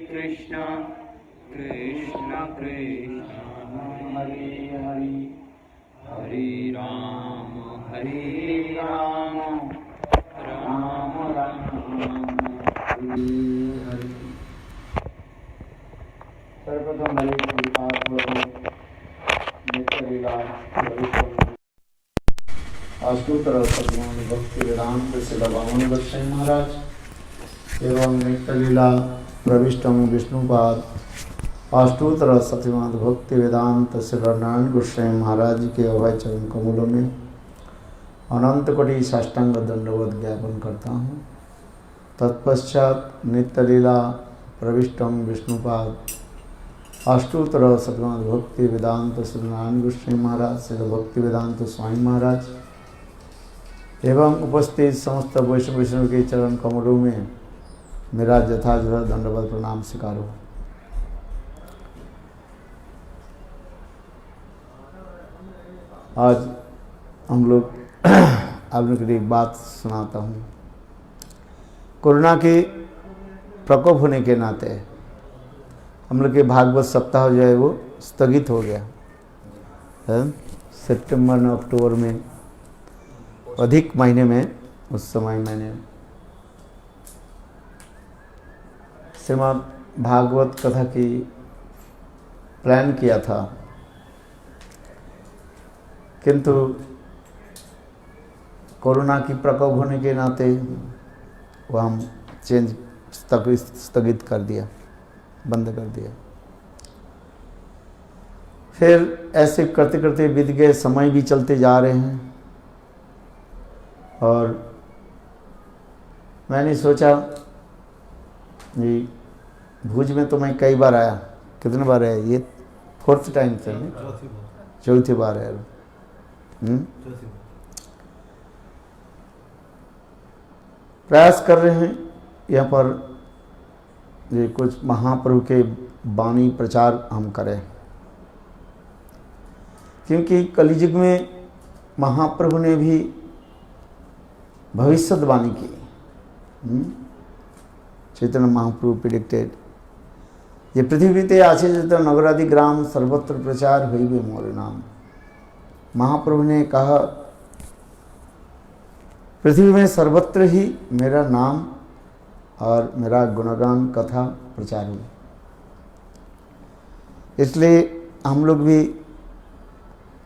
कृष्ण कृष्ण कृष्ण हरे हरे हरे राम राम राम हरे हरे। सर्वप्रथम हरे अष्टोत्तर शतनाम भक्ति वेदांत शिला वामन गोस्वामी महाराज एवं नित्यलीला प्रविष्टम विष्णुपाद अष्टोत्तर शतनाम भक्ति वेदांत शिला नारायण गोस्वामी महाराज के अभय चरण कमलों में अनंत कोटि साष्टांग दंडवत ज्ञापन करता हूँ। तत्पश्चात नित्यलीला प्रविष्टम विष्णुपाद अष्टोत्तर शतनाम भक्ति वेदांत शिला नारायण गोस्वामी महाराज शिला भक्ति वेदांत स्वामी महाराज एवं उपस्थित समस्त वैष्णव के चरण कमलों में मेरा यथाजथ दंडवत प्रणाम स्वीकारो। आज हम लोग आप लोगों के लिए एक बात सुनाता हूँ। कोरोना के प्रकोप होने के नाते हम लोग के भागवत सप्ताह जो है वो स्थगित हो गया है। सितंबर और अक्टूबर में अधिक महीने में उस समय मैंने श्रीमद् भागवत कथा की प्लान किया था, किंतु कोरोना की प्रकोप होने के नाते वो हम स्थगित कर दिया, बंद कर दिया। फिर ऐसे करते करते बीत गए, समय भी चलते जा रहे हैं और मैंने सोचा जी भुज में तो मैं कई बार आया, कितने बार आया, ये फोर्थ टाइम से चौथी बार आया। प्रयास कर रहे हैं यहाँ पर ये कुछ महाप्रभु के वाणी प्रचार हम करें, क्योंकि कलियुग में महाप्रभु ने भी भविष्यवाणी की। चैतन्य महाप्रभु प्रेडिक्टेड ये पृथ्वीते आछे जत नगरादि ग्राम सर्वत्र प्रचार हईबे मोर नाम। महाप्रभु ने कहा पृथ्वी में सर्वत्र ही मेरा नाम और मेरा गुणगान कथा प्रचार हुई। इसलिए हम लोग भी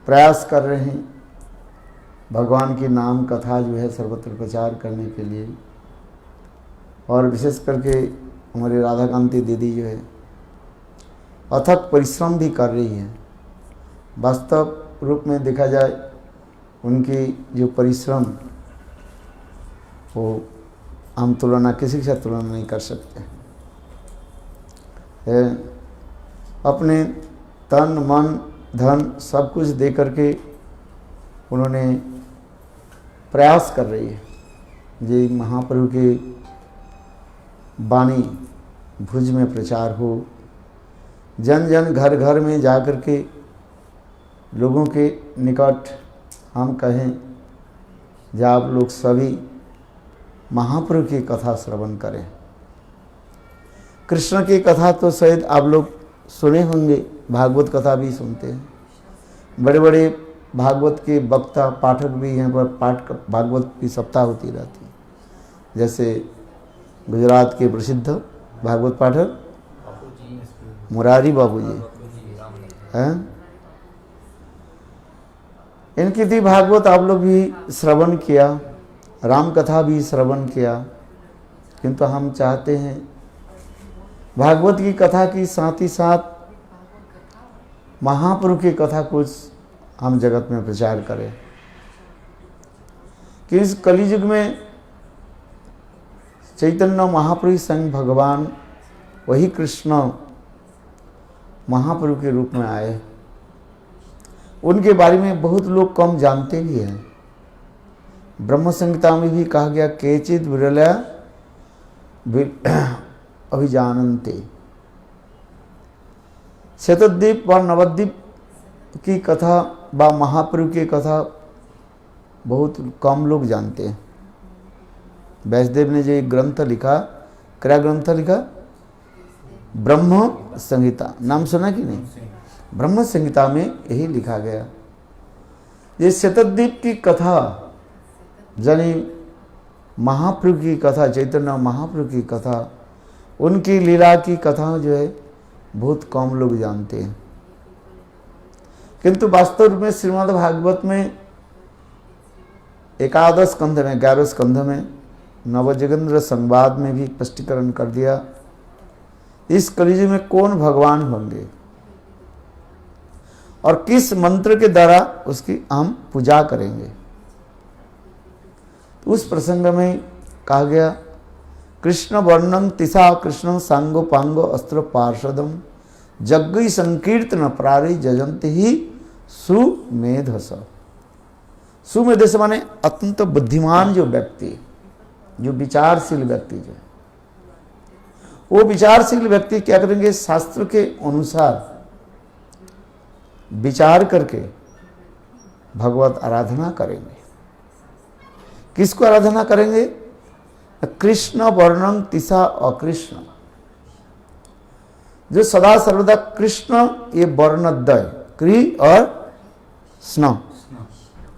प्रयास कर रहे हैं भगवान की नाम कथा जो है सर्वत्र प्रचार करने के लिए। और विशेष करके हमारी राधा कांति दीदी जो है अथक परिश्रम भी कर रही है। वास्तव रूप में देखा जाए उनकी जो परिश्रम वो हम तुलना किसी के साथ तुलना नहीं कर सकते। अपने तन मन धन सब कुछ दे करके उन्होंने प्रयास कर रही है जी महाप्रभु के वाणी भुज में प्रचार हो, जन जन घर घर में जा कर के लोगों के निकट हम कहें जब आप लोग सभी महाप्रभु की कथा श्रवण करें। कृष्ण की कथा तो शायद आप लोग सुने होंगे, भागवत कथा भी सुनते हैं। बड़े बड़े भागवत के वक्ता पाठक भी यहाँ पर भागवत की सप्ताह होती रहती है। जैसे गुजरात के प्रसिद्ध भागवत पाठक मुरारी बाबूजी हैं, इनकी थी भागवत आप लोग भी श्रवण किया, राम कथा भी श्रवण किया। किंतु हम चाहते हैं भागवत की कथा की साथ ही साथ महाप्रभु की कथा कुछ हम जगत में प्रचार करें कि इस कलियुग में चैतन्य महाप्रभु संग भगवान वही कृष्ण महाप्रभु के रूप में आए। उनके बारे में बहुत लोग कम जानते भी हैं। ब्रह्म संहिता में भी कहा गया केचित विरला अभिजानन्ते। शतद्वीप व नवद्वीप की कथा व महाप्रभु की कथा बहुत कम लोग जानते हैं। व्यासदेव ने जो एक ग्रंथ लिखा, क्या ग्रंथ लिखा? ब्रह्म संहिता नाम सुना कि नहीं? ब्रह्म संहिता में यही लिखा गया। ये शतद्वीप की कथा यानी महाप्रभु की कथा, चैतन्य महाप्रभु की कथा, उनकी लीला की कथा जो है बहुत कम लोग जानते हैं। किंतु वास्तव में श्रीमद् भागवत में एकादश स्कंध में 11 स्कंध में नवजगेंद्र संवाद में भी स्पष्टीकरण कर दिया इस कलियुग में कौन भगवान होंगे और किस मंत्र के द्वारा उसकी हम पूजा करेंगे। तो उस प्रसंग में कहा गया कृष्ण वर्णं तिसा कृष्ण सांगो पांगो अस्त्र पार्षदम जग्गई संकीर्तन प्रारी जजंत ही सुमेधस। सुमेधस माने अत्यंत बुद्धिमान जो व्यक्ति, जो विचारशील व्यक्ति, जो वो विचारशील व्यक्ति क्या करेंगे, शास्त्र के अनुसार विचार करके भगवत आराधना करेंगे। किसको आराधना करेंगे? कृष्ण वर्णं तिसा अकृष्ण, जो सदा सर्वदा कृष्ण, ये वर्णद्वय क्री और स्न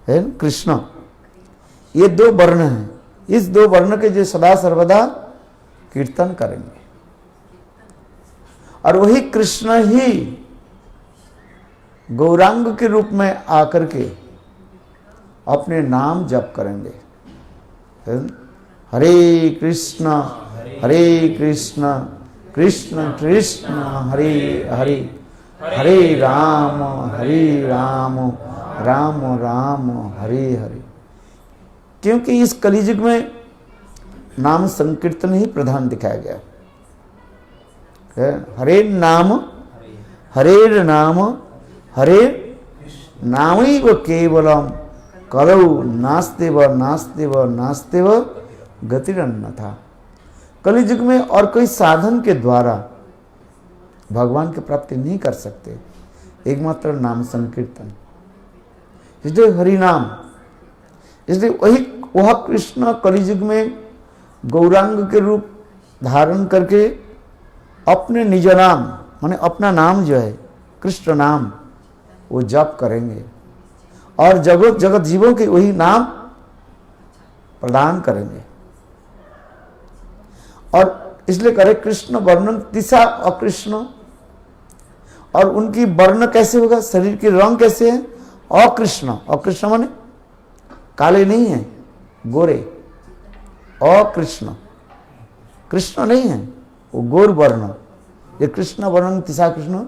है, कृष्ण ये दो वर्ण हैं। इस दो वर्ण के जो सदा सर्वदा कीर्तन करेंगे और वही कृष्ण ही गौरांग के रूप में आकर के अपने नाम जप करेंगे। हरे कृष्ण कृष्ण कृष्ण हरे हरे, हरे राम राम राम हरे हरे। क्योंकि इस कलियुग में नाम संकीर्तन ही प्रधान दिखाया गया है। हरे नाम हरेर नाम हरे नामैव केवलम कलौ नास्तेव नास्तेव नास्तेव गतिरन्यथा। कलियुग में और कोई साधन के द्वारा भगवान की प्राप्ति नहीं कर सकते, एकमात्र नाम संकीर्तन। इसलिए हरि नाम, इसलिए वह कृष्ण कलियुग में गौरांग के रूप धारण करके अपने निज नाम माने अपना नाम जो है कृष्ण नाम वो जप करेंगे और जगत जगत जीवों के वही नाम प्रदान करेंगे। और इसलिए करे कृष्ण वर्णन तिसा अकृष्ण। और उनकी वर्ण कैसे होगा, शरीर की रंग कैसे है? अकृष्ण। अकृष्ण माने काले नहीं है, गोरे। अकृष्ण, कृष्ण नहीं है, वो गोर वर्ण, ये कृष्ण वर्णन तिसा कृष्ण।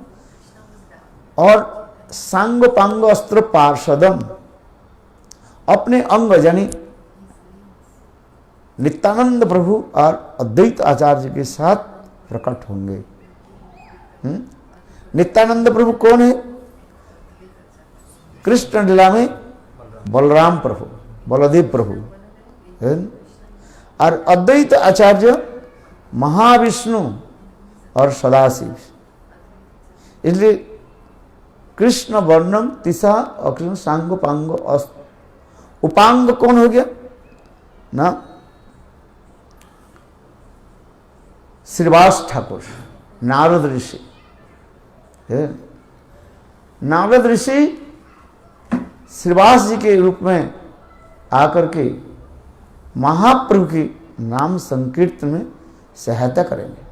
और सांग पांग अस्त्र पार्षदम, अपने अंग यानी नित्यानंद प्रभु और अद्वैत आचार्य के साथ प्रकट होंगे। नित्यानंद प्रभु कौन है? कृष्ण लीला में बलराम प्रभु, बलदेव प्रभु है। और अद्वैत आचार्य महाविष्णु और सदाशिव। इसलिए कृष्ण वर्णम तिसा अकृष्ण सांग पांग अस्त्र। उपांग कौन हो गया ना? श्रीवास ठाकुर, नारद ऋषि। नारद ऋषि श्रीवास जी के रूप में आकर के महाप्रभु की नाम संकीर्तन में सहायता करेंगे।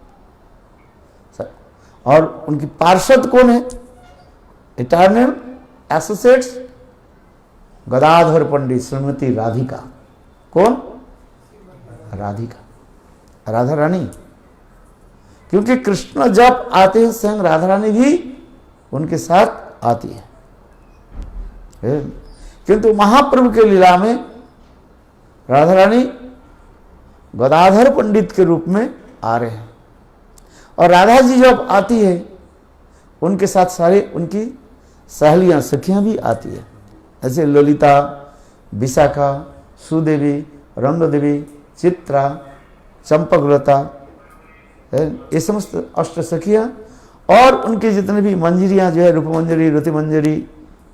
और उनकी पार्षद कौन है? इटर्नल एसोसिएट्स गदाधर पंडित श्रीमती राधिका। कौन? राधिका, राधा रानी। क्योंकि कृष्ण जब आते हैं स्वयं राधा रानी भी उनके साथ आती है। किंतु महाप्रभु के लीला में राधा रानी गदाधर पंडित के रूप में आ रहे हैं। और राधा जी जब आती है उनके साथ सारे उनकी सहेलियां सखियां भी आती है। ऐसे ललिता, विशाखा, सुदेवी, रंग देवी, चित्रा, चंपकलता, ये समस्त अष्ट सखियां और उनकी जितने भी मंजरियां जो है रूप मंजरी, रति मंजरी,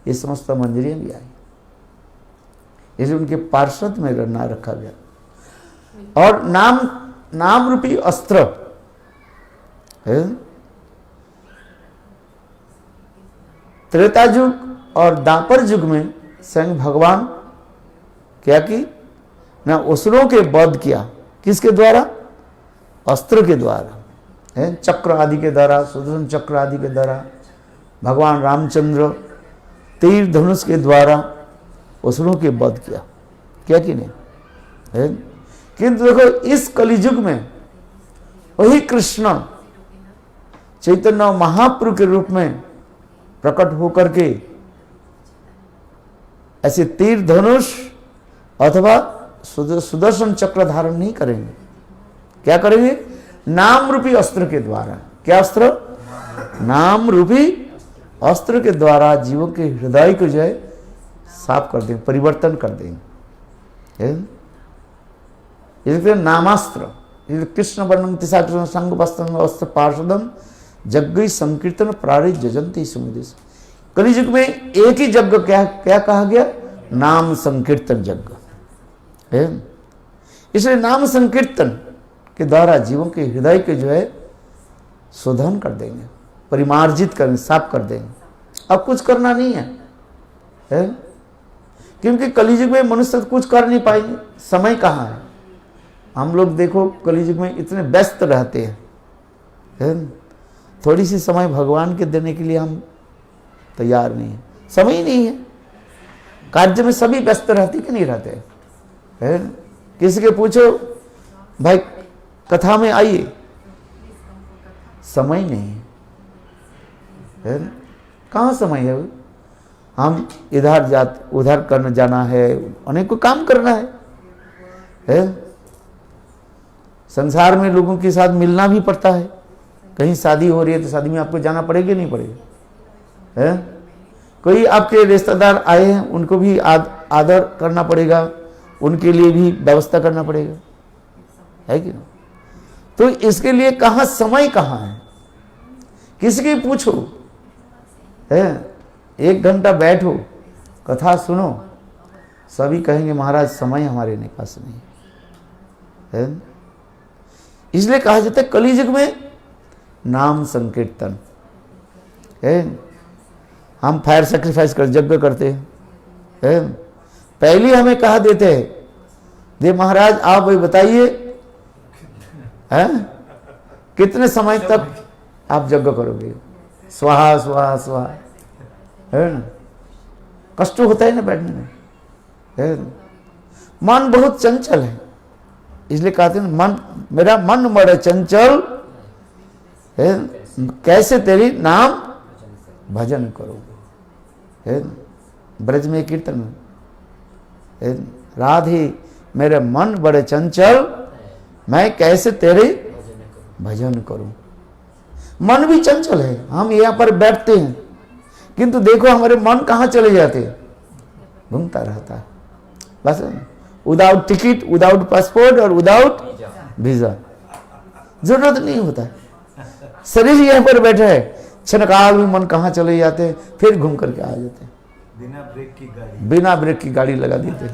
ये समस्त मंजरियां भी आई। इसलिए उनके पार्षद में नाम रखा गया। और नाम रूपी अस्त्र है त्रेता युग और द्वापर युग में स्वयं भगवान क्या की ना असुरों के वध किया। किसके द्वारा? अस्त्र के द्वारा, है चक्र आदि के द्वारा, सुदर्शन चक्र आदि के द्वारा। भगवान रामचंद्र तीर धनुष के द्वारा असुरों के वध किया, क्या कि नहीं है? किंतु देखो इस कलियुग में वही कृष्ण चैतन्य महाप्रभु के रूप में प्रकट होकर के ऐसे तीर धनुष अथवा सुदर्शन चक्र धारण नहीं करेंगे। क्या करेंगे? नाम रूपी अस्त्र के द्वारा। क्या अस्त्र? नाम रूपी अस्त्र के द्वारा जीवों के हृदय को जो है साफ कर देंगे, परिवर्तन कर देंगे। इसलिए नामास्त्र, कृष्ण वर्णन तिसा कृष्ण संग वस्त्र अस्त्र पार्षदम यज्ञ संकीर्तन प्रारित जजंती सुमिदेश। कलियुग में एक ही यज्ञ क्या क्या कहा गया? नाम संकीर्तन यज्ञ है। इसलिए नाम संकीर्तन के द्वारा जीवों के हृदय के जो है शोधन कर देंगे, परिमार्जित करेंगे, साफ कर देंगे। अब कुछ करना नहीं है? क्योंकि कलियुग में मनुष्य कुछ कर नहीं पाएंगे। समय कहाँ है? हम लोग देखो कलियुग में इतने व्यस्त रहते हैं, थोड़ी सी समय भगवान के देने के लिए हम तैयार नहीं है। समय ही नहीं है। कार्य में सभी व्यस्त रहते कि नहीं रहते है? किसी के पूछो भाई कथा में आइए, समय नहीं है। कहाँ समय है? हम इधर उधर करने जाना है, अनेकों काम करना है? संसार में लोगों के साथ मिलना भी पड़ता है। कहीं शादी हो रही है तो शादी में आपको जाना पड़ेगा नहीं पड़ेगा? है कोई आपके रिश्तेदार आए हैं, उनको भी आदर करना पड़ेगा, उनके लिए भी व्यवस्था करना पड़ेगा, है कि नहीं? तो इसके लिए कहाँ समय कहाँ है? किसी की पूछो, है 1 घंटा बैठो कथा सुनो, सभी कहेंगे महाराज समय हमारे पास नहीं है। इसलिए कहा जाता है कलियुग में नाम संकीर्तन है। हम फायर सैक्रिफाइस कर यज्ञ करते हैं, पहले हमें कहा देते हैं दे महाराज आप वही बताइए कितने समय तक आप यज्ञ करोगे? स्वाहा स्वाहा स्वाहा, है ना? कष्ट होता है ना बैठने में, है ना? मन बहुत चंचल है, इसलिए कहते हैं मन मेरा मन बड़ा चंचल है, कैसे तेरी नाम भजन करोगे? है ब्रज में कीर्तन है, राधे मेरे मन बड़े चंचल, मैं कैसे तेरे भजन करूं? मन भी चंचल है। हम यहाँ पर बैठते हैं किंतु देखो हमारे मन कहाँ चले जाते हैं, घूमता रहता है बस, विदाउट टिकट, विदाउट पासपोर्ट और विदाउट वीजा। जरूरत नहीं होता है, शरीर यहाँ पर बैठे है, क्षणकाल में मन कहाँ चले जाते हैं, फिर घूम करके आ जाते हैं। बिना ब्रेक की गाड़ी लगा देते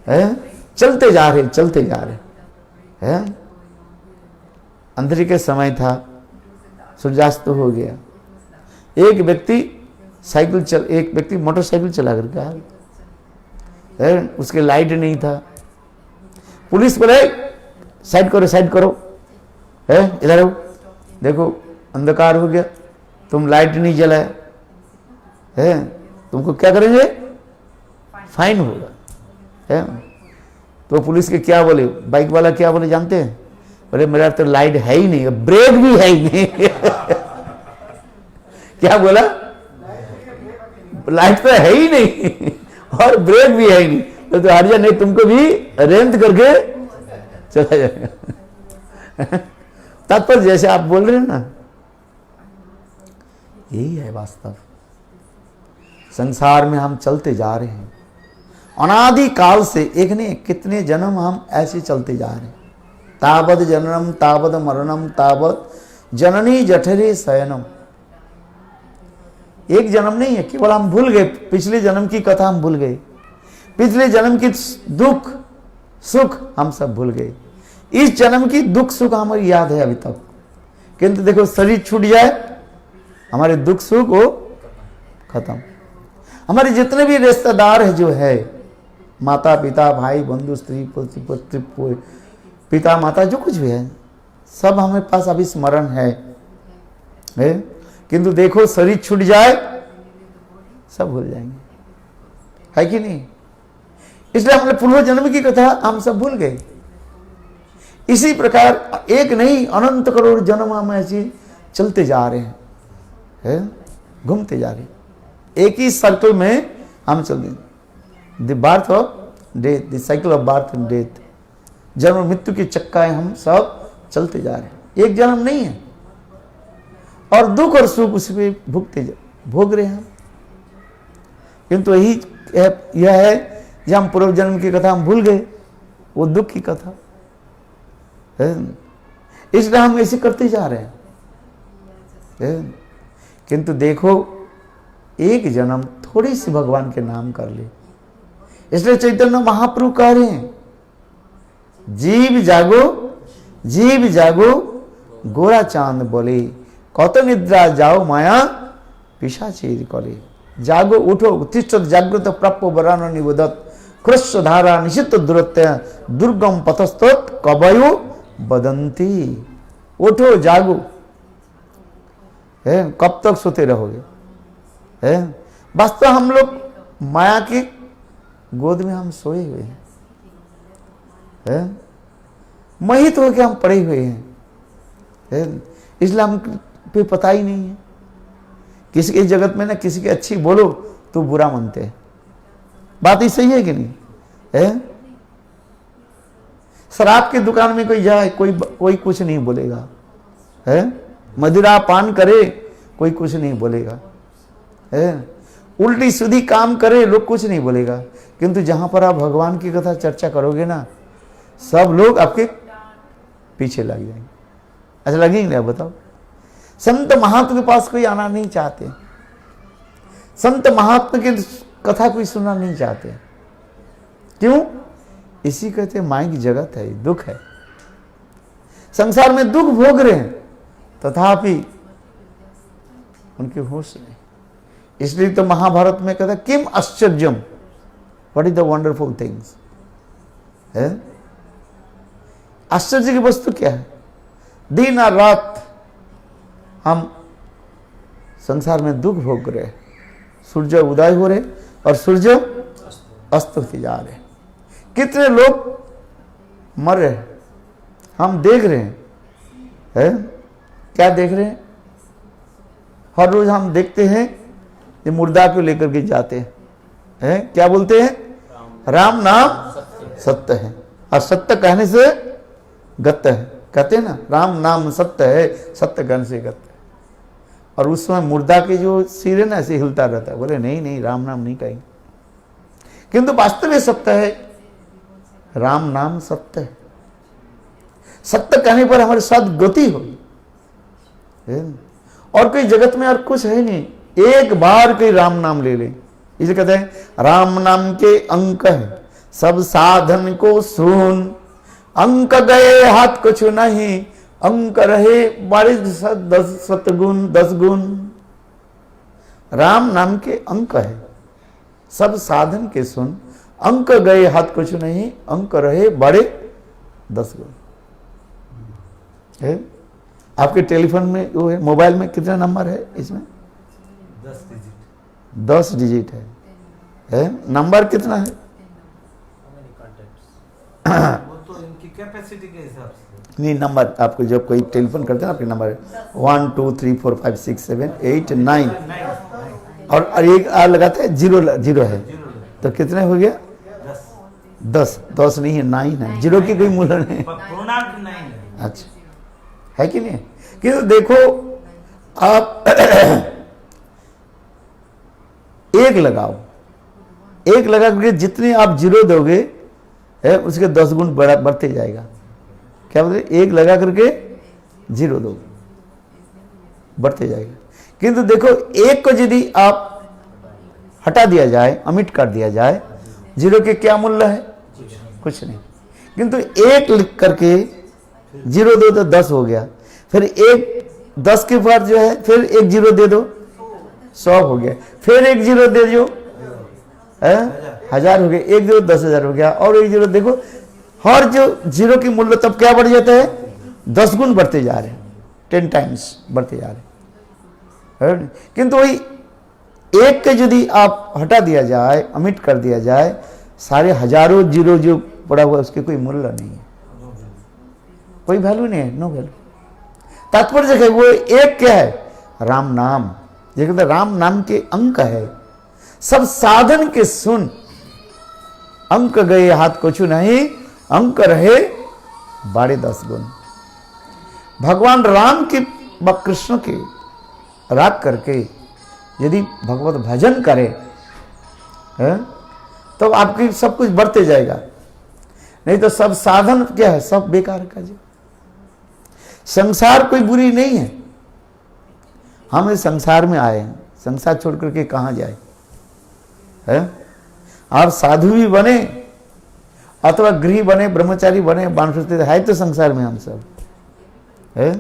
हैं, चलते जा रहे चलते जा रहे हैं। अंधेरे के समय था, सूर्यास्त हो गया, एक व्यक्ति मोटरसाइकिल चला करके आ गया, उसके लाइट नहीं था। पुलिस बोले साइड करो, इधर आओ, देखो अंधकार हो गया, तुम लाइट नहीं जलाए, तुमको क्या करेंगे? फाइन होगा। तो पुलिस के क्या बोले, बाइक वाला क्या बोले जानते हैं? बोले मेरा तो लाइट है ही नहीं, ब्रेक भी है ही नहीं। क्या बोला? लाइट तो है ही नहीं और ब्रेक भी है ही नहीं, तो हरिया नहीं, तुमको भी रेंट करके चला जाएगा। तात्पर्य जैसे आप बोल रहे हैं ना, यही है वास्तव। संसार में हम चलते जा रहे हैं, अनादि काल से, एक नहीं कितने जन्म हम ऐसे चलते जा रहे हैं। तावद जननम तावद मरणम तावद जननी जठरे शयनम। एक जन्म नहीं है, केवल हम भूल गए, पिछले जन्म की कथा हम भूल गए, पिछले जन्म की दुख सुख हम सब भूल गए। इस जन्म की दुख सुख हमारी याद है अभी तक, किंतु देखो शरीर छूट जाए, हमारे दुख सुख वो खत्म। हमारे जितने भी रिश्तेदार है जो है, माता पिता भाई बंधु स्त्री पुत्र पिता माता जो कुछ भी है, सब हमारे पास अभी स्मरण है? किंतु देखो शरीर छूट जाए सब भूल जाएंगे, है कि नहीं? इसलिए हमने पूर्व जन्म की कथा हम सब भूल गए। इसी प्रकार एक नहीं अनंत करोड़ जन्म हम ऐसे चलते जा रहे हैं, घूमते जा रहे हैं, एक ही सर्कल में हम चल रहे। The birth of death, the cycle of birth and death, जन्म मृत्यु की चक्काएं हम सब चलते जा रहे हैं। एक जन्म नहीं है, और दुख और सुख उसमें भोग रहे हैं हम। किंतु यही यह है जब हम पूर्व जन्म की कथा हम भूल गए, वो दुख की कथा, इसलिए हम ऐसे करते जा रहे हैं। किंतु देखो एक जन्म थोड़ी सी भगवान के नाम कर ले, इसलिए चैतन्य महाप्रभु कह रहे हैं, जीव जागो जीव जागो गोरा चांद बोले, कत निद्रा जाओ माया पिशाचेर कले। जागो उठो, उत्तिष्ठ जागृत प्राप्य वरान निबोधत, क्रस्व धारा निशित दूरत्य दुर्गम पथस्तोत कवयो बदंती। उठो जागो, कब तक सोते रहोगे? वास्तव हम लोग माया की गोद में हम सोए हुए हैं, मोहित होकर हम पड़े हुए हैं, इसलिए हम पे पता ही नहीं है। किसी के जगत में ना किसी की अच्छी बोलो तो बुरा मानते हैं, बात ही सही है कि नहीं? शराब की दुकान में कोई जाए कोई कुछ नहीं बोलेगा, मदिरा पान करे कोई कुछ नहीं बोलेगा, उल्टी सीधी काम करे लोग कुछ नहीं बोलेगा। किंतु जहां पर आप भगवान की कथा चर्चा करोगे ना, सब लोग आपके पीछे लग जाएंगे। अच्छा लगेंगे? आप बताओ। संत महात्मा के पास कोई आना नहीं चाहते, संत महात्मा की कथा कोई सुनना नहीं चाहते। क्यों? इसी कहते माया की जगत है, दुख है, संसार में दुख भोग रहे हैं, तथापि उनके होश नहीं। इसलिए तो महाभारत में कहता किम आश्चर्यम, what is the wonderful things. आश्चर्य की वस्तु क्या है? दिन और रात हम संसार में दुख भोग रहे, सूर्य उदय हो रहे और सूर्य अस्त होते जा रहे। कितने लोग मर रहे हम देख रहे हैं, क्या देख रहे हैं? हर रोज हम देखते हैं ये मुर्दा को लेकर के जाते हैं, क्या बोलते हैं? राम नाम सत्य है, और सत्य कहने से गत्य है, कहते हैं ना, राम नाम सत्य है, सत्य कहने से गत्य है। और उस समय मुर्दा के जो सिर है ना ऐसे हिलता रहता है, बोले नहीं नहीं राम नाम नहीं कहेंगे। किंतु वास्तव में सत्य है, राम नाम सत्य है। सत्य कहने पर हमारे साथ गति होगी, और कोई जगत में और कुछ है नहीं। एक बार कोई राम नाम ले ले, इसे कहते हैं राम नाम के अंक है, सब साधन को सुन, अंक गए हाथ कुछ नहीं, अंक रहे बड़े 10 सतगुण 10 गुण। राम नाम के अंक है, सब साधन के सुन, अंक गए हाथ कुछ नहीं, अंक रहे बड़े 10 गुण। आपके टेलीफोन में वो है, मोबाइल में कितना नंबर है? इसमें 10 डिजिट है, नंबर कितना है? वो तो इनकी कैपेसिटी के हिसाब से नहीं, नंबर आपको जब कोई टेलीफोन करते हैं ना, आपके नंबर है 1 2 3 4 5 6 7 8 9 और एक आर लगाते हैं, जीरो है, तो कितने हो गया? 10 नहीं है, 9 है, जीरो की कोई मूल्य नहीं। पूर्णांक नहीं है। अच्छा, है कि नहीं? कि देखो आप एक लगाओ, एक लगा करके जितने आप जीरो दोगे उसके 10 गुण बढ़ते जाएगा। क्या बोलते? एक लगा करके जीरो दो, बढ़ते जाएगा। किंतु देखो एक को यदि आप हटा दिया जाए, अमिट कर दिया जाए, जीरो के क्या मूल्य है? कुछ नहीं। किंतु एक लिख करके जीरो दो तो 10 हो गया, फिर एक 10 के बाद जो है फिर एक जीरो दे दो 100 हो गया, फिर 1 जीरो दे दो, 1000 हो गया, 1 जीरो 10,000 हो गया, और 1 जीरो देखो, हर जो जीरो की मूल्य तब क्या बढ़ जाता है, 10 गुण बढ़ते जा रहे हैं, 10 टाइम्स बढ़ते जा रहे हैं। किंतु वही एक के यदि आप हटा दिया जाए, अमिट कर दिया जाए, सारे हजारों जीरो जो पड़ा हुआ उसके कोई मूल्य नहीं है, कोई वैल्यू नहीं है, नो वैल्यू। तात्पर्य है वो एक क्या है, राम नाम, ये कहते राम नाम के अंक है, सब साधन के सुन, अंक गए हाथ कुछ नहीं, अंक रहे 10 गुण। भगवान राम के व कृष्ण के राग करके यदि भगवत भजन करे तो आपकी सब कुछ बढ़ते जाएगा, नहीं तो सब साधन क्या है, सब बेकार का जी। संसार कोई बुरी नहीं है, हम इस संसार में आए हैं, संसार छोड़ करके कहाँ जाए है? आप साधु भी बने अथवा गृह बने, ब्रह्मचारी बने, बानप्रस्थ है तो संसार में हम सब है,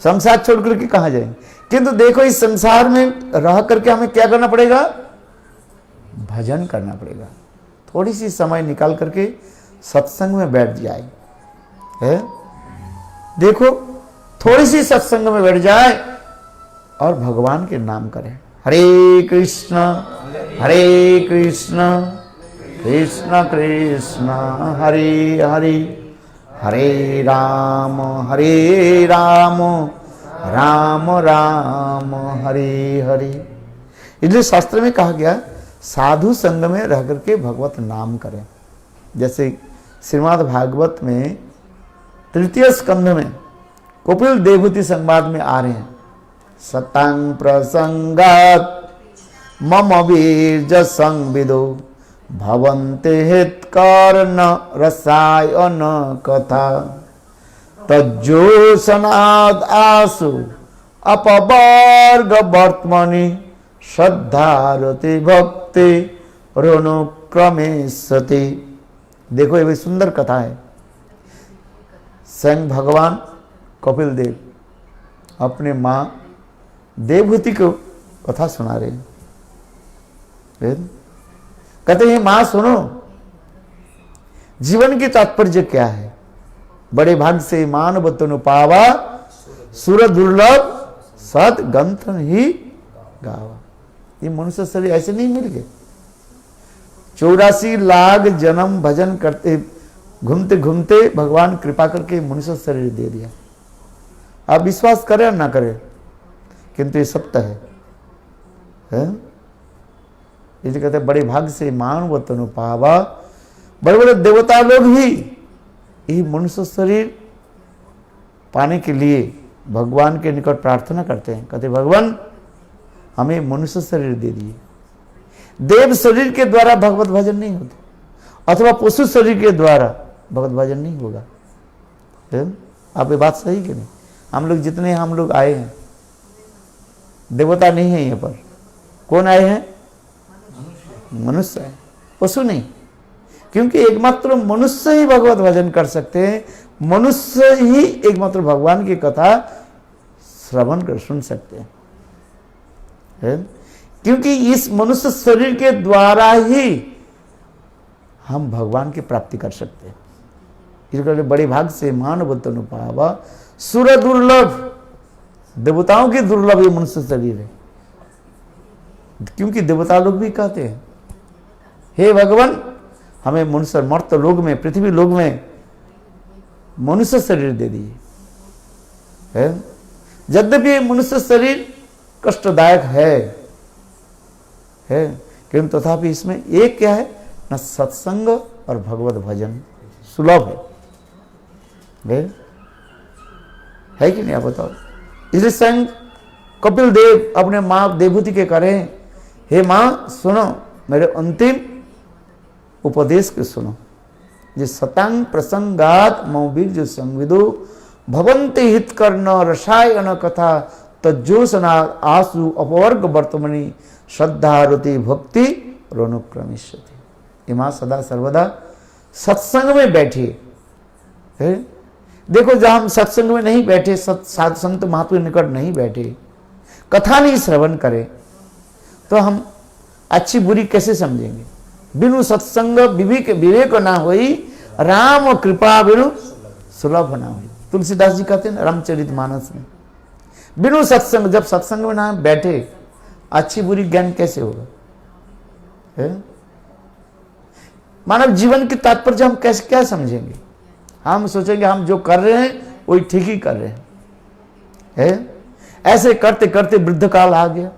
संसार छोड़ करके कहाँ जाएंगे। किंतु देखो इस संसार में रह करके हमें क्या करना पड़ेगा, भजन करना पड़ेगा। थोड़ी सी समय निकाल करके सत्संग में बैठ जाए है, देखो थोड़ी सी सत्संग में बैठ जाए और भगवान के नाम करें, हरे कृष्ण कृष्ण कृष्ण हरे हरे, हरे राम राम राम हरे हरे। इसलिए शास्त्र में कहा गया साधु संग में रह करके भगवत नाम करें। जैसे श्रीमद् भागवत में 3 स्कंध में कपिल देवहूति संवाद में आ रहे हैं, सतांग प्रसंगात मम बीज संविदो भवन्ते हितकर्ण रसायन कथा तज्जोसनाद आसु अपवर्ग वर्तमनि श्रद्धारति भक्ति रणुक्रमेशति। देखो ये सुंदर कथा है। स्वयं भगवान कपिल देव अपने माँ देवहूति को कथा सुना रहे हैं। कहते हैं माँ सुनो, जीवन की तात्पर्य क्या है, बड़े भाग से मानव तनु पावा सुर दुर्लभ सत गंथन ही गावा। ये मनुष्य शरीर ऐसे नहीं मिल गए, 84 लाख जन्म भजन करते घूमते घूमते भगवान कृपा करके मनुष्य शरीर दे दिया। आप विश्वास करें और ना करें, किंतु ये सत्य है। इसलिए कहते बड़े भाग से मानव तनु पावा। बड़े बड़े देवता लोग भी यही मनुष्य शरीर पाने के लिए भगवान के निकट प्रार्थना करते हैं। कहते भगवान हमें मनुष्य शरीर दे दिए। देव शरीर के द्वारा भगवत भजन नहीं होता, अथवा पशु शरीर के द्वारा भगवत भजन नहीं होगा। आप ये बात सही कि नहीं? हम लोग जितने हम लोग आए हैं, देवता नहीं है यहाँ पर, कौन आए हैं? मनुष्य है, पशु नहीं। क्योंकि एकमात्र मनुष्य ही भगवत भजन कर सकते हैं, मनुष्य ही एकमात्र भगवान की कथा श्रवण कर सुन सकते हैं। क्योंकि इस मनुष्य शरीर के द्वारा ही हम भगवान की प्राप्ति कर सकते हैं। इसलिए बड़े भाग से मानव तनु पावा सुर दुर्लभ, देवताओं की दुर्लभ ये मनुष्य शरीर है। क्योंकि देवता लोग भी कहते हैं हे भगवान हमें मनुष्य मर्त लोक में, पृथ्वी लोक में मनुष्य शरीर दे दिए। यद्यपि मनुष्य शरीर कष्टदायक है किंतु तथापि इसमें एक क्या है न, सत्संग और भगवत भजन सुलभ है कि नहीं? आप बताओ। इसलिए स्वयं कपिल देव अपने माँ देवहूति के करें, हे माँ सुनो मेरे अंतिम उपदेश के सुनो। जिस सतांग प्रसंगात मौबीर जो संविदो भवन्ते हित कर्ण रसायन कथा तज्जोसना आसु अपवर्ग वर्तमनि श्रद्धारति भक्ति रणुक्रमिष्यति। ये माँ सदा सर्वदा सत्संग में बैठिए। देखो जहां हम सत्संग में नहीं बैठे, साधु संत महात्मा निकट नहीं बैठे, कथा नहीं श्रवण करें, तो हम अच्छी बुरी कैसे समझेंगे? बिनु सत्संग विवेक विवेक ना होई, राम कृपा बिनु सुलभ ना हुई। तुलसीदास जी कहते हैं ना रामचरित मानस में, बिनु सत्संग, जब सत्संग में ना बैठे अच्छी बुरी ज्ञान कैसे होगा? है? मानव जीवन के तात्पर्य हम कैसे क्या समझेंगे? हम सोचेंगे हम जो कर रहे हैं वही ठीक ही कर रहे हैं, है? ऐसे करते करते वृद्ध काल आ गया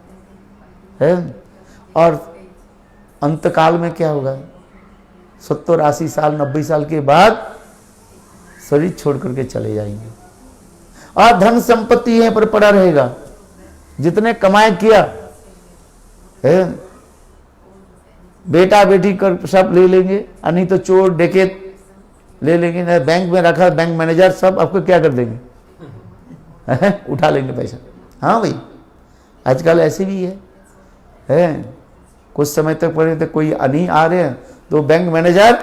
है, और अंत काल में क्या होगा? 70-80 साल 90 साल के बाद शरीर छोड़ करके चले जाएंगे, और धन संपत्ति यहीं पर पड़ा रहेगा, जितने कमाए किया है, बेटा बेटी कर सब ले लेंगे, और नहीं तो चोर डकैत ले लेंगे, ना बैंक में रखा बैंक मैनेजर सब आपको क्या कर देंगे? उठा लेंगे पैसा। हाँ भाई, आजकल ऐसे भी है? कुछ समय तक पड़े तो कोई नहीं आ रहे हैं तो बैंक मैनेजर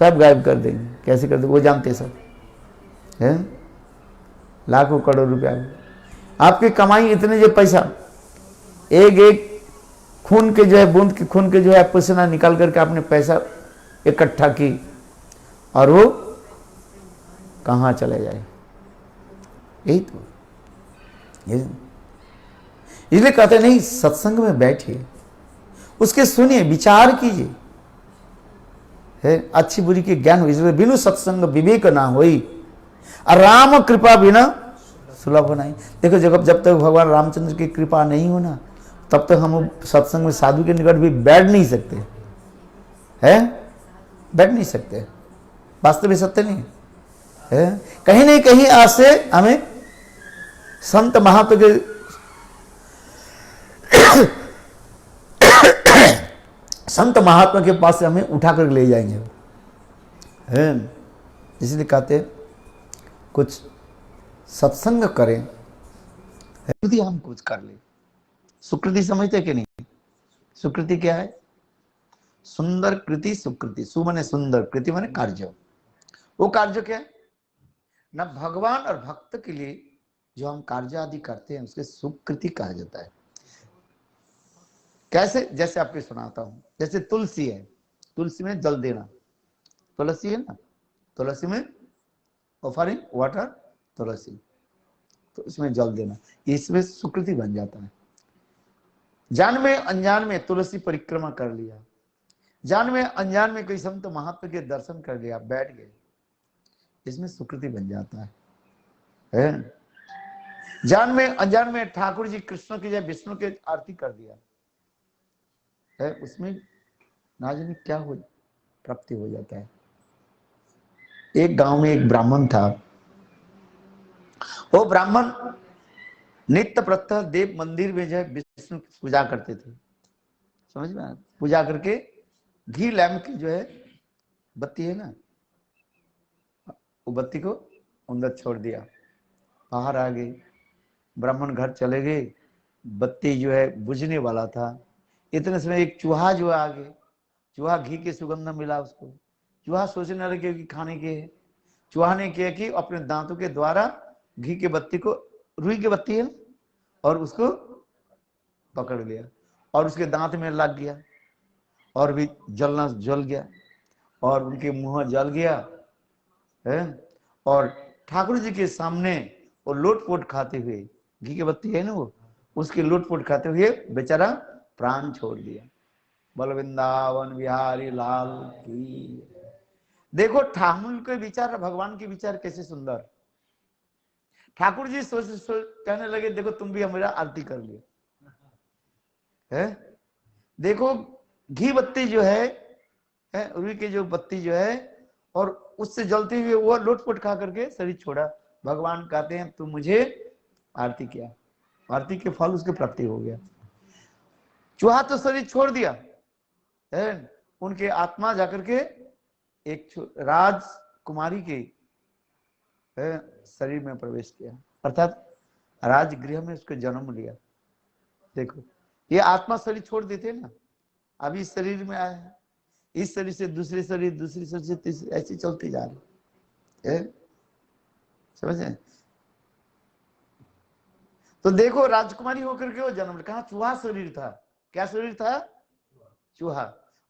सब गायब कर देंगे। कैसे कर देंगे वो जानते सब, है? लाखों करोड़ रुपया आपकी कमाई, इतने जो पैसा, एक एक खून के जो है बूंद के खून के जो है पसीना निकाल करके आपने पैसा इकट्ठा की, और वो कहाँ चले जाए? यही तो, इसलिए कहते नहीं सत्संग में बैठिए, उसके सुनिए, विचार कीजिए, है? अच्छी बुरी की ज्ञान हो। इसलिए बिनु सत्संग विवेक ना होई, राम कृपा बिना सुलभ नहीं। देखो जब तक भगवान रामचंद्र की कृपा नहीं होना तब तक हम सत्संग में साधु के निकट भी बैठ नहीं सकते, है? बैठ नहीं सकते, वास्तव में सत्य नहीं है? कहीं नहीं कहीं आज से हमें संत महात्मा के संत महात्मा के पास से हमें उठा कर ले जाएंगे, है? इसलिए कहते कुछ सत्संग करें, यदि हम कुछ कर ले। सुकृति समझते कि नहीं? सुकृति क्या है? सुंदर कृति सुकृति। सु माने सुंदर, कृति माने कार्य। वो कार्य क्या है? ना भगवान और भक्त के लिए जो हम कार्य आदि करते हैं उसके सुकृति कहा जाता है। कैसे? जैसे आपको सुनाता हूं, जैसे तुलसी है, तुलसी में जल देना, तुलसी है ना, तुलसी में ऑफरिंग वाटर, तुलसी, तो इसमें जल देना, इसमें सुकृति बन जाता है। जान में अनजान में तुलसी परिक्रमा कर लिया, जान में अनजान में कोई संत महात्मा के दर्शन कर लिया, बैठ गए, इसमें सुकृति बन जाता है? जान में अनजान में ठाकुर जी कृष्ण की जय विष्णु के आरती कर दिया, है? उसमें ना जाने क्या हो प्राप्ति हो जाता है। एक गांव में एक ब्राह्मण था, वो ब्राह्मण नित्य प्रत्यह देव मंदिर में जो है विष्णु की पूजा करते थे, समझ में? पूजा करके घी लैम्प की जो है बत्ती है ना, वो बत्ती को अंदर छोड़ दिया, बाहर आ गए, ब्राह्मण घर चले गए, बत्ती जो है बुझने वाला था, इतने समय एक चूहा जो आ गए, चूहा घी के सुगंध मिला उसको, चूहा सोचने लगे कि खाने के है, चूहा ने किया कि अपने दांतों के द्वारा घी के बत्ती को, रुई की बत्ती है, और उसको पकड़ लिया और उसके दांत में लग गया, और भी जल गया, और उनके मुंह जल गया, है? और ठाकुर जी के सामने वो लोटपोट खाते हुए, घी की बत्ती है ना वो, उसके लोटपोट खाते हुए बेचारा प्राण छोड़ दिया। बोल वृंदावन बिहारी लाल की। देखो ठाकुर के विचार, भगवान के विचार कैसे सुंदर। ठाकुर जी सोच कहने लगे देखो तुम भी हमारा आरती कर लियो, है? देखो घी बत्ती जो है रुई की जो बत्ती जो है, और उससे जलते हुए वो लोटपोट खा करके शरीर छोड़ा। भगवान कहते हैं तुम मुझे आरती किया, आरती के फल उसके प्राप्ति हो गया। चूहा तो शरीर छोड़ दिया, है? उनके आत्मा जाकर के एक राजकुमारी के शरीर में प्रवेश किया, अर्थात राजगृह में उसको जन्म लिया। देखो ये आत्मा शरीर छोड़ देते ना, अभी इस शरीर में आया है, इस शरीर से दूसरे शरीर, दूसरी शरीर से तीसरी, ऐसी चलती जा रही है, समझे? तो देखो राजकुमारी होकर के वो जन्म, कहा चूहा शरीर था, क्या शरीर था, चूहा।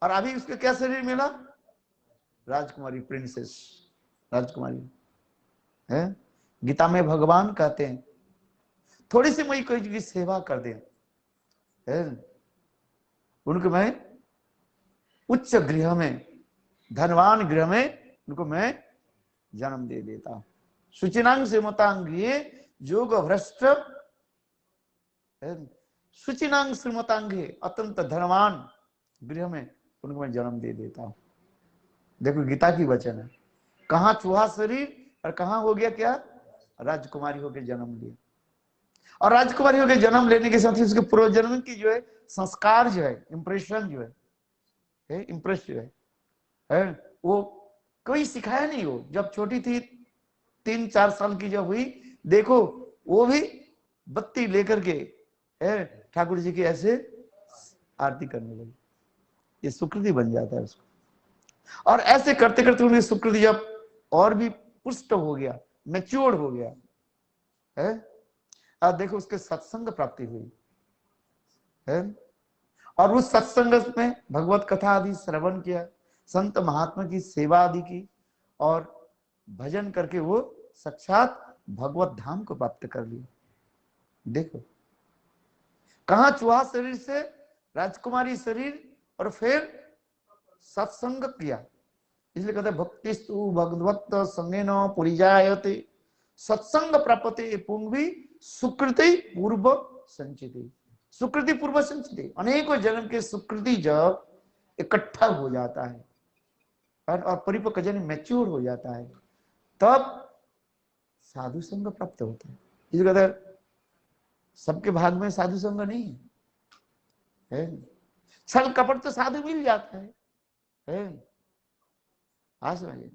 और अभी उसको क्या शरीर मिला, राजकुमारी, प्रिंसेस, राजकुमारी है। गीता में भगवान कहते हैं थोड़ी सी मैं कोई की सेवा कर दे, उनको मैं उच्च गृह में, धनवान गृह में उनको मैं जन्म दे देता हूं। सुचिनांग से मतांगी जोग भ्रष्ट, सुचिनांग श्रीमतांगे, अत्यंत धनवान गृह में उनको मैं जन्म दे देता हूं। देखो गीता की वचन है, कहां चूहा शरीर और कहां हो गया क्या, राजकुमारी होकर जन्म लिया। और राजकुमारी होकर जन्म लेने के साथ ही उसके पूर्व जन्म की जो है संस्कार जो है, इंप्रेशन जो है, इंप्रेस जो है वो कोई सिखाया नहीं। हो जब छोटी थी 3-4 साल की जब हुई, देखो वो भी बत्ती लेकर के ठाकुर जी की ऐसे आरती करने लगी, ये सुकृति बन जाता है उसको। और ऐसे करते करते उनकी सुकृति जब और भी पुष्ट हो गया, मैच्योर हो गया है, अब देखो उसके सत्संग प्राप्ति हुई है। और उस सत्संग में भगवत कथा आदि श्रवण किया, संत महात्मा की सेवा आदि की, और भजन करके वो साक्षात भगवत धाम को प्राप्त कर लिया। देखो कहां चूहा शरीर से राजकुमारी शरीर, और फिर सत्संग किया। इसलिए कहते भक्तिस्तु भगवत संगेन पुरिजायते, सत्संग प्राप्ते पुंगवी सुकृति पूर्व संचिति। सुकृति पूर्व संचिति, अनेकों जन्म के सुकृति जब इकट्ठा हो जाता है और परिपक्व जन मैच्योर हो जाता है, तब साधु संग प्राप्त होता है। इसलिए कहते सबके भाग में साधु संग नहीं है, छल कपट तो साधु मिल जाता है? समझिए,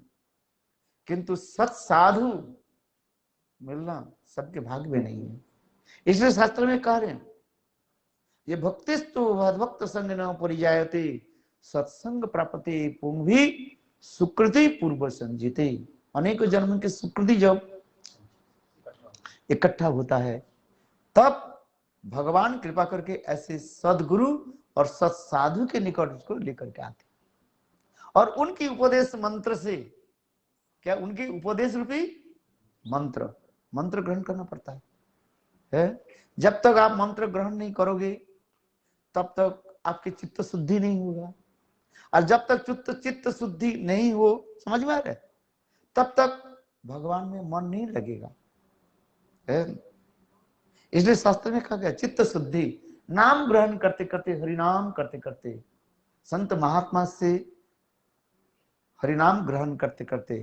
किंतु सत साधु मिलना सबके भाग में नहीं है। इसलिए शास्त्र में कह रहे हैं ये भक्तिस्तु भक्त संग न परिजायते, सत्संग प्राप्ते पुंभी सुकृति पूर्व संजिते। अनेक जन्म के सुकृति जब इकट्ठा होता है, तब भगवान कृपा करके ऐसे सदगुरु और सत्साधु के निकट उसको लेकर के आते, और उनकी उपदेश मंत्र से, क्या उनके उपदेश रूपी मंत्र ग्रहण करना पड़ता है? जब तक आप मंत्र ग्रहण नहीं करोगे तब तक आपकी चित्त शुद्धि नहीं होगा, और जब तक चित्त शुद्धि नहीं हो, समझ में आ रहा है, तब तक भगवान में मन नहीं लगेगा। इसलिए शास्त्र में कहा गया चित्त शुद्धि, नाम ग्रहण करते करते, हरिनाम करते करते, संत महात्मा से हरिनाम ग्रहण करते करते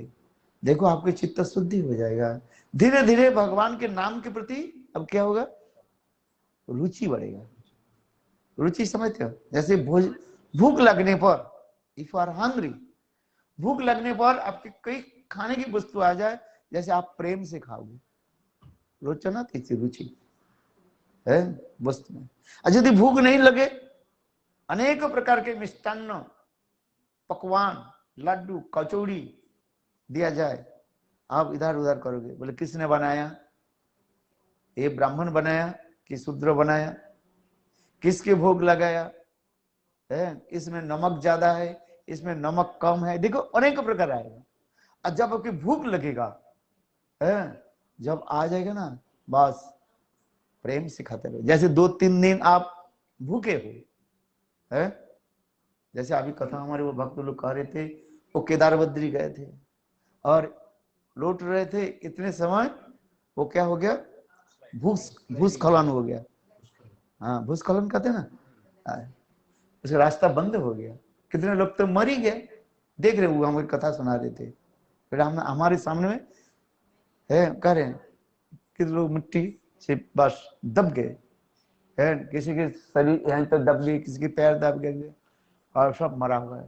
देखो आपकी चित्त शुद्धि हो जाएगा। धीरे धीरे भगवान के नाम के प्रति अब क्या होगा, रुचि बढ़ेगा। रुचि समझते हो, जैसे भूख लगने पर, इफ यू आर हंग्री, भूख लगने पर आपकी कई खाने की वस्तु आ जाए, जैसे आप प्रेम से खाओगे, रोचना थी रुचि है वस्तु में। और यदि भूख नहीं लगे, अनेक प्रकार के मिष्टान्न, पकवान, लड्डू, कचौड़ी दिया जाए, आप इधर उधर करोगे, बोले किसने बनाया, ये ब्राह्मण बनाया कि शूद्र बनाया, किसके भोग लगाया है, इसमें नमक ज्यादा है, इसमें नमक कम है, देखो अनेक प्रकार आएगा। और जब आपकी भूख लगेगा है, जब आ जाएगा ना, बस प्रेम से खाते रहो। जैसे 2-3 दिन आप भूखे हो है, जैसे अभी कथा हमारे वो भक्त लोग कह रहे थे, वो केदार बद्री गए थे और लौट रहे थे, इतने समय वो क्या हो गया, भूस्खलन हो गया। हाँ, भूस्खलन कहते ना, उसका रास्ता बंद हो गया, कितने लोग तो मर ही गए। देख रहे, वो हमारी कथा सुना रहे थे, फिर हम हमारे सामने में है, कह रहे हैं कितने लोग मिट्टी से बस दब गए है, किसी के शरीर यहीं तक दब गई, किसी के पैर दब गए, और सब मरा हुआ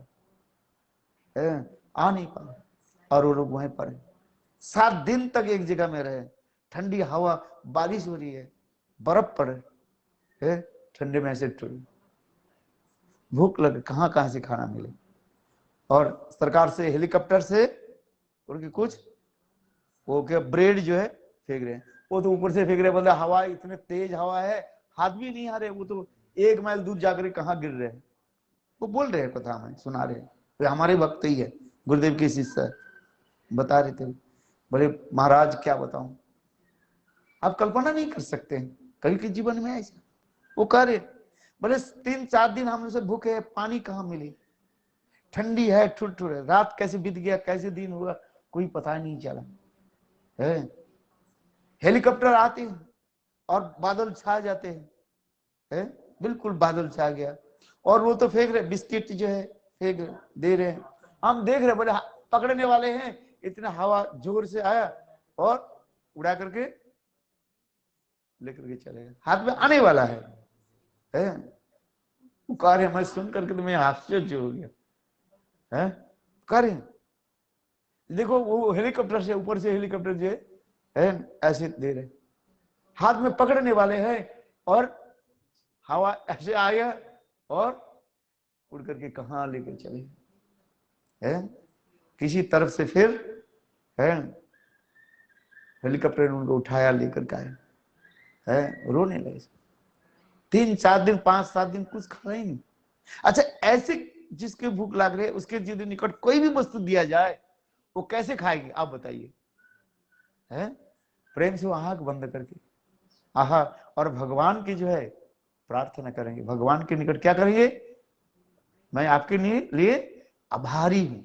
है, आ नहीं पाए। और वो लोग वहीं पर 7 दिन तक एक जगह में रहे, ठंडी हवा, बारिश हो रही है, बर्फ पड़े है, ठंडे में ऐसे भूख लगे, कहां से खाना मिले। और सरकार से हेलीकॉप्टर से उनके कुछ वो क्या ब्रेड जो है फेंक रहे हैं, वो तो ऊपर से फेंक रहे, बोले हवा इतने तेज हवा है, हाथ भी नहीं आ रहे, वो तो 1 माइल दूर जाकर कहाँ गिर रहे हैं। वो बोल रहे हैं, कथा में सुना रहे हैं, तो हमारे भक्त ही है, गुरुदेव के शिष्य बता रहे थे। बोले महाराज क्या बताऊं, आप कल्पना नहीं कर सकते कभी के जीवन में ऐसा। वो कह रहे, बोले 3-4 दिन हम लोग भूखे हैं, पानी कहाँ मिली, ठंडी है, ठुर है, रात कैसे बीत गया, कैसे दिन हुआ, कोई पता नहीं चला है। हेलीकॉप्टर आते हैं और बादल छा जाते हैं, है? बिल्कुल बादल छा गया, और वो तो फेंक रहे बिस्किट जो है, फेंक दे रहे हैं, हम देख रहे, बोले पकड़ने वाले हैं, इतना हवा जोर से आया और उड़ा करके लेकर के चले गए, हाथ में आने वाला है। पुकारे, मैं सुन करके तो मैं आश्चर्य हो गया है। पुकारे, देखो वो हेलीकॉप्टर से, ऊपर से हेलीकॉप्टर जो है ऐसे दे रहे, हाथ में पकड़ने वाले हैं, और हवा ऐसे आ गया और उड़ करके कहाँ लेकर चले है, किसी तरफ से फिर है हेलीकॉप्टर ने उनको उठाया, लेकर के आए है, रोने लगे। 3-4 दिन 5-7 दिन कुछ खाया ही नहीं। अच्छा, ऐसे जिसके भूख लग रही है उसके यदि निकट कोई भी वस्तु दिया जाए, वो कैसे खाएगी आप बताइए, है? प्रेम से वो आंख बंद करके आहा, और भगवान की जो है प्रार्थना करेंगे, भगवान के निकट क्या करेंगे, मैं आपके लिए आभारी हूं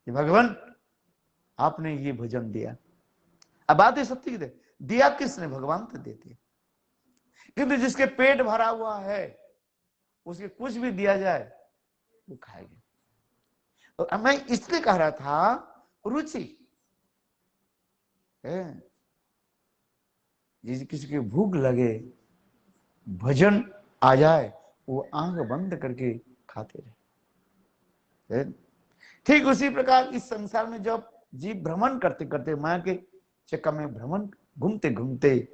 भगवान, आपने ये भोजन दिया। अब बात है सत्य की, दिया किसने, भगवान तो देते, किंतु जिसके पेट भरा हुआ है उसके कुछ भी दिया जाए वो खाएंगे। तो मैं इसलिए कह रहा था रुचि है, जिस किसी की भूख लगे, भजन आ जाए, वो आंख बंद करके खाते रहे। ठीक उसी प्रकार इस संसार में जब जीव भ्रमण करते करते, माया के चक्कर में भ्रमण घूमते घूमते,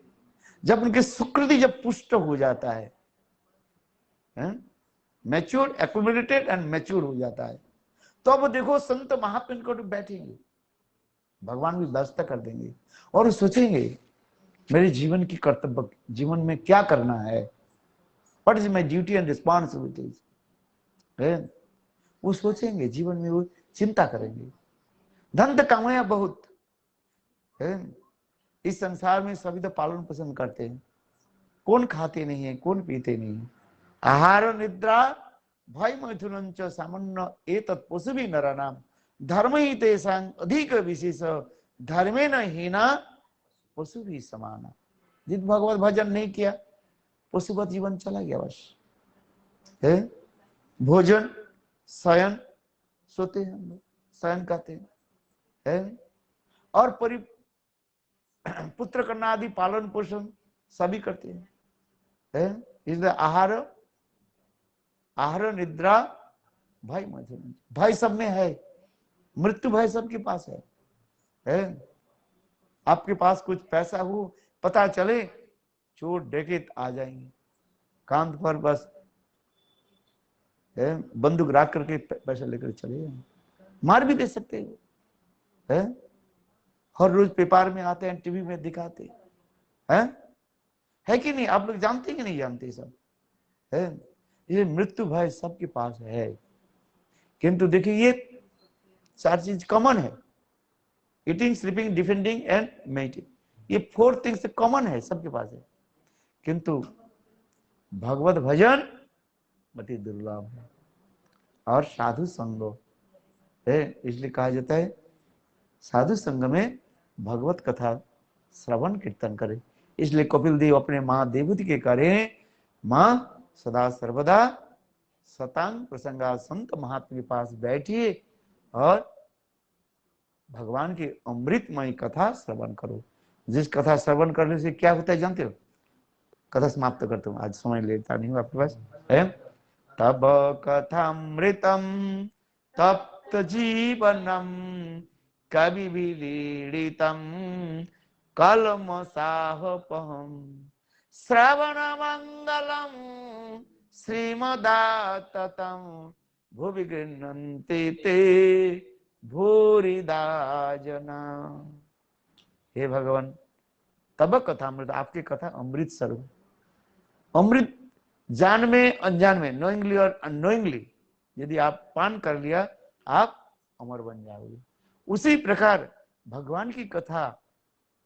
जब उनके सुकृति जब पुष्ट हो जाता है, मैच्योर, एक्यूमुलेटेड एंड मैच्योर हो जाता है, तो अब देखो संत महात्मा को बैठेंगे, भगवान भी व्यवस्था कर देंगे और सोचेंगे मेरे जीवन की कर्तव्य, जीवन में क्या करना है, what is my duty and responsibilities, वो सोचेंगे, जीवन में वो चिंता करेंगे। धन तो कमाया बहुत है, इस संसार में सभी तो पालन पोषण करते हैं, कौन खाते नहीं है, कौन पीते नहीं है। आहार निद्रा भय मैथुन सामान्य एतत् पशुभि नराणाम धर्म ही तेषां अधिक विशेष धर्मे न हीना पशु भी समाना। जित भगवत भजन नहीं किया, पशुवत जीवन चला गया बस है। भोजन, शयन, सोते हैं हम लोग, शयन करते हैं है? और पुत्र कन्या आदि पालन पोषण सभी करते हैं है? इसलिए आहार, आहार निद्रा भय मैथुन, भय सब में है, मृत्यु भय सबके पास है? आपके पास कुछ पैसा हो, पता चले चोर डकैत आ जाएंगे, कांध पर बस बंदूक रख करके पैसा लेकर चले जाएंगे, मार भी दे सकते हैं। हर रोज पेपर में आते हैं, टीवी में दिखाते है कि नहीं, आप लोग जानते कि नहीं जानते सब है? ये मृत्यु भय सबके पास है, किंतु देखिए ये 4 चीज कॉमन है, eating, sleeping, defending and mating, ये 4 थिंग्स कॉमन है, सबके पास है, किंतु भगवत भजन अति दुर्लभ है और साधु संग है। इसलिए कहा जाता है साधु संग में भगवत कथा श्रवण कीर्तन करे। इसलिए कपिल देव अपने माँ देवती के करें, माँ सदा सर्वदा सतांग प्रसंगा संत महात्मा के पास बैठिए और भगवान की अमृतमय कथा श्रवण करो। जिस कथा श्रवण करने से क्या होता है जानते हो? कथा समाप्त करता हूँ, आज समय लेता नहीं हूँ आपके पास है। तब कथामृतम तप्त जीवनम कवि विलीडितम कलमसाहपहम श्रवण मंगलम श्रीमदाततम भुवि गृह्णन्ति ते भूरिदा जना। हे भगवान, तब कथा अमृत, आपकी कथा अमृत स्वरूप। अमृत जान में अनजान में, नोइंगली और अननोइंगली यदि आप पान कर लिया, आप अमर बन जाओगे। उसी प्रकार भगवान की कथा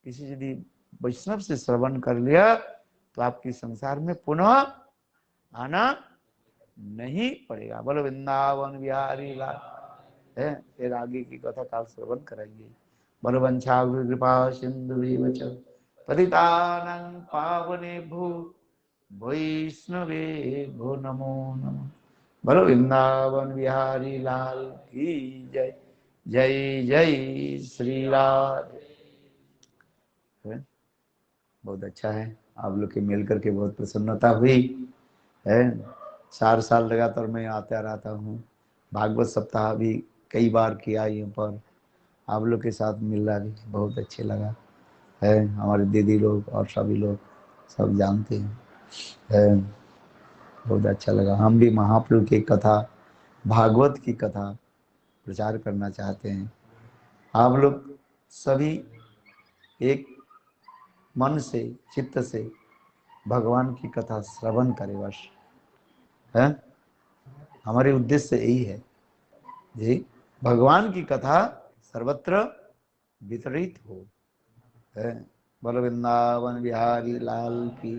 किसी यदि वैष्णव से श्रवण कर लिया तो आपकी संसार में पुनः आना नहीं पड़ेगा। बोलो वृंदावन बिहारी लाल है। फिर आगे की कथा काल श्रवण करेंगे। बोलो वंशा कृपा सिंधु पतितानां पावनेभ्यो वैष्णवेभ्यो नमो नमः। बोलो वृंदावन बिहारी लाल की जय। जय जय श्री राधे। बहुत अच्छा है, आप लोग के मिल करके बहुत प्रसन्नता हुई है। 4 साल लगातार मैं आता रहता हूँ। भागवत सप्ताह भी कई बार किया यहाँ पर, आप लोग के साथ मिलना भी बहुत अच्छे लगा है। हमारे दीदी लोग और सभी लोग सब जानते हैं है। बहुत अच्छा लगा। हम भी महाप्रभु की कथा, भागवत की कथा प्रचार करना चाहते हैं। आप लोग सभी एक मन से, चित्त से भगवान की कथा श्रवण करें बस है। हमारे उद्देश्य यही है जी, भगवान की कथा सर्वत्र वितरित हो है। बोलो वृंदावन बिहारी लाल की।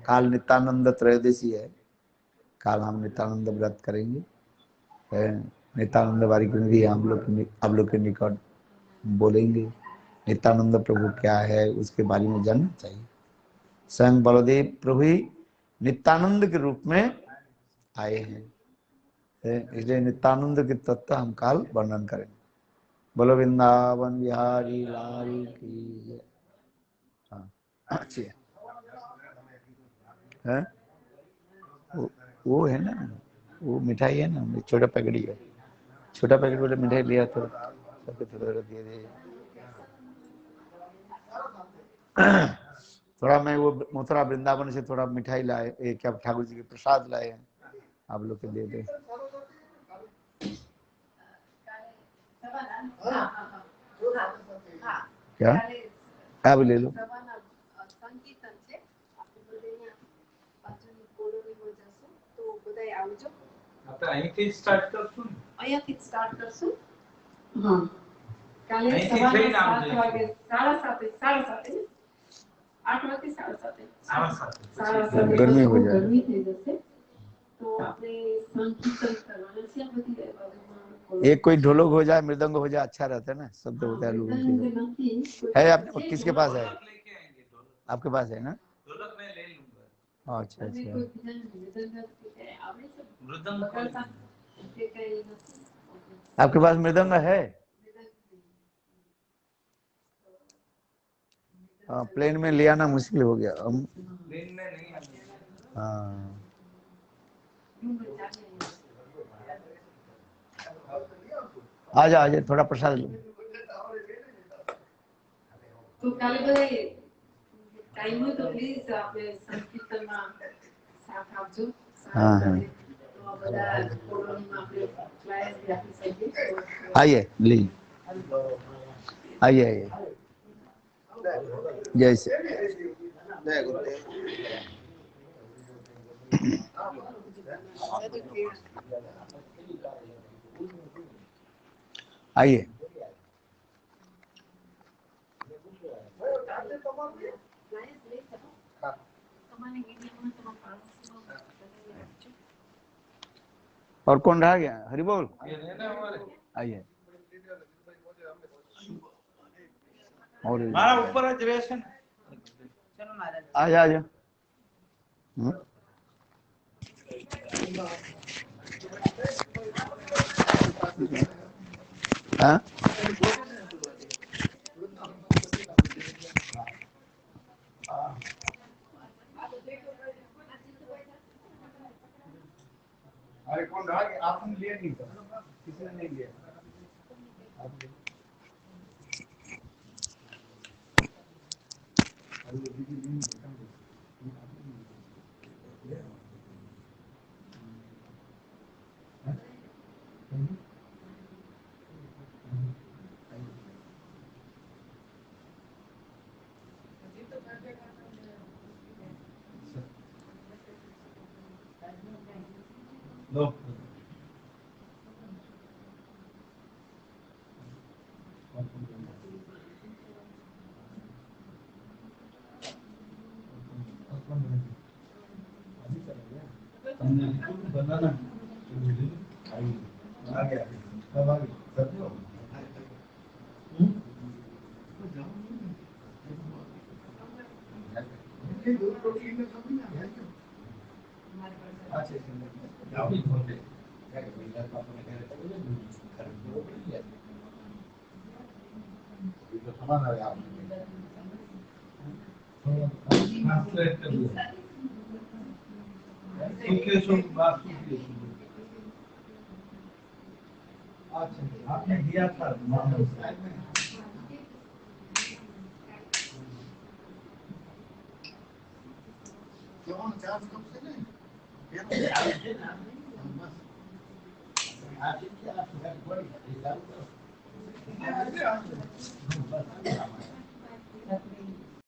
काल नित्यानंद त्रयोदशी है, काल हम नित्यानंद व्रत करेंगे है। नित्यानंद बारी में भी हम लोग के निकट बोलेंगे नित्यानंद प्रभु क्या है, उसके बारे में जानना चाहिए। स्वयं बलदेव प्रभु ही नित्यानंद के रूप में आए हैं, इसलिए नित्यानंद के तत्व हम काल वर्णन करेंगे। बोलो वृंदावन बिहारी लाल की जय। हाँ अच्छी है। वो है ना, वो मिठाई है ना, छोटा पैकेट ही है। छोटा पैकेट वाले मिठाई लिया तो सबको थोड़ा थोड़ा दे दे। थोड़ा मैं वो मथुरा वृंदावन से थोड़ा मिठाई लाए, क्या ठाकुर जी के प्रसाद लाए हैं, आप लोग के दे दे। क्या क्या भी ले लो। અહીંથી સ્ટાર્ટ કરશું ને? અહીંયાથી સ્ટાર્ટ કરશું। હા કાલે અહીંથી સવારના ટ્રેન 7 આવશે। વાગે, 7:30 8 વાગે 7:30 7:30 गर्मी हो जाए। गर्मी થઈ જશે તો આપણે સંકીર્તન કરવાના છે। આ બધી બાજુમાં एक कोई ढोलक हो जाए, मृदंग हो जाए, अच्छा रहता है ना, शब्द होता है लोगों के। है आपने किसके पास है? लेके आएंगे ढोलक। आपके पास है ना? ढोलक मैं ले लूंगा। अच्छा अच्छा। मृदंग आपके पास मृदंग है? हाँ, प्लेन में ले आना मुश्किल हो गया हम। प्लेन में नहीं आएंगे। हाँ आजा आजा, थोड़ा प्रसाद लो। તો કાલે બધા ટાઈમ હોય તો પ્લીઝ આપણે સંકીર્તનમાં સાથ આપજો। हाँ हाँ તો આ બધા કોલોનીમાં આપણે ફ્લાયર્સ બી આપી શકીએ। आइए ली, आइए आइए। जैसे आइए। और कौन रह गया? हरि बोल। ये रहना हमारे। आइए। और मारा ऊपर है रिजर्वेशन। चलो महाराज। आजा आजा। हाँ अरे कौन रहा कि आपने लिया नहीं था, किसी ने नहीं लिया। लो बनाना आ गया कब आ गया अच्छा आपने दिया था